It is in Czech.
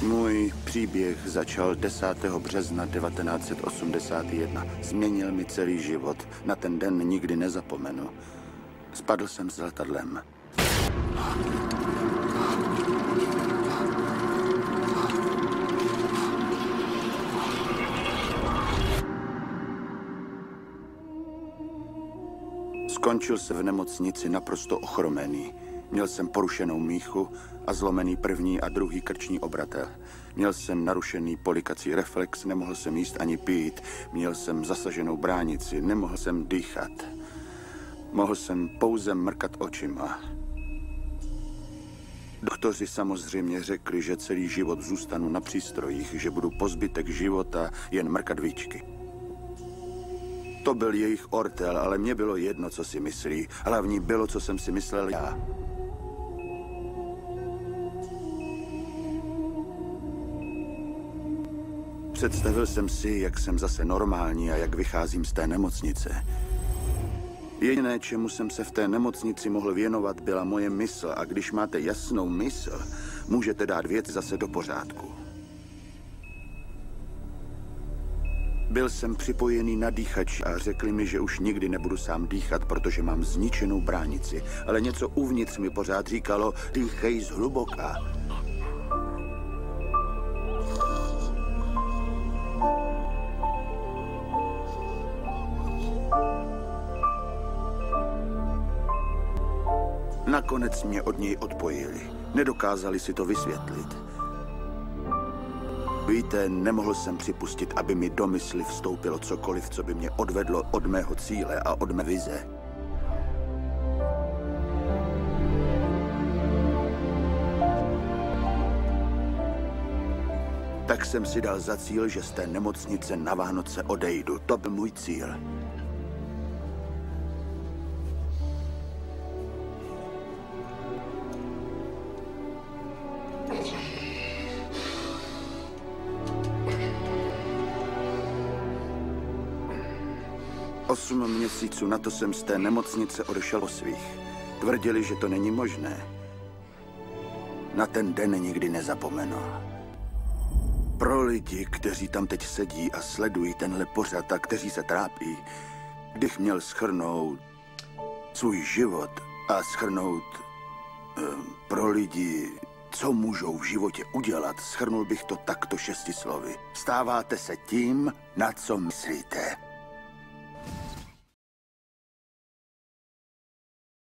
Můj příběh začal 10. března 1981. Změnil mi celý život. Na ten den nikdy nezapomenu. Spadl jsem s letadlem. Skončil se v nemocnici naprosto ochromený. Měl jsem porušenou míchu a zlomený první a druhý krční obratel. Měl jsem narušený polikací reflex, nemohl jsem jíst ani pít. Měl jsem zasaženou bránici, nemohl jsem dýchat. Mohl jsem pouze mrkat očima. Doktoři samozřejmě řekli, že celý život zůstanu na přístrojích, že budu po zbytek života jen mrkat víčky. To byl jejich ortel, ale mně bylo jedno, co si myslí. Hlavní bylo, co jsem si myslel já. Představil jsem si, jak jsem zase normální a jak vycházím z té nemocnice. Jediné, čemu jsem se v té nemocnici mohl věnovat, byla moje mysl. A když máte jasnou mysl, můžete dát věc zase do pořádku. Byl jsem připojený na dýchač a řekli mi, že už nikdy nebudu sám dýchat, protože mám zničenou bránici. Ale něco uvnitř mi pořád říkalo, dýchej zhluboka. Nakonec mě od něj odpojili. Nedokázali si to vysvětlit. Víte, nemohl jsem připustit, aby mi do mysli vstoupilo cokoliv, co by mě odvedlo od mého cíle a od mé vize. Tak jsem si dal za cíl, že z té nemocnice na Vánoce odejdu. To byl můj cíl. Osm měsíců na to jsem z té nemocnice odešel o svých. Tvrdili, že to není možné. Na ten den nikdy nezapomenu. Pro lidi, kteří tam teď sedí a sledují tenhle pořad a kteří se trápí, kdybych měl shrnout svůj život a shrnout pro lidi, co můžou v životě udělat, shrnul bych to takto 6 slovy. Stáváte se tím, na co myslíte.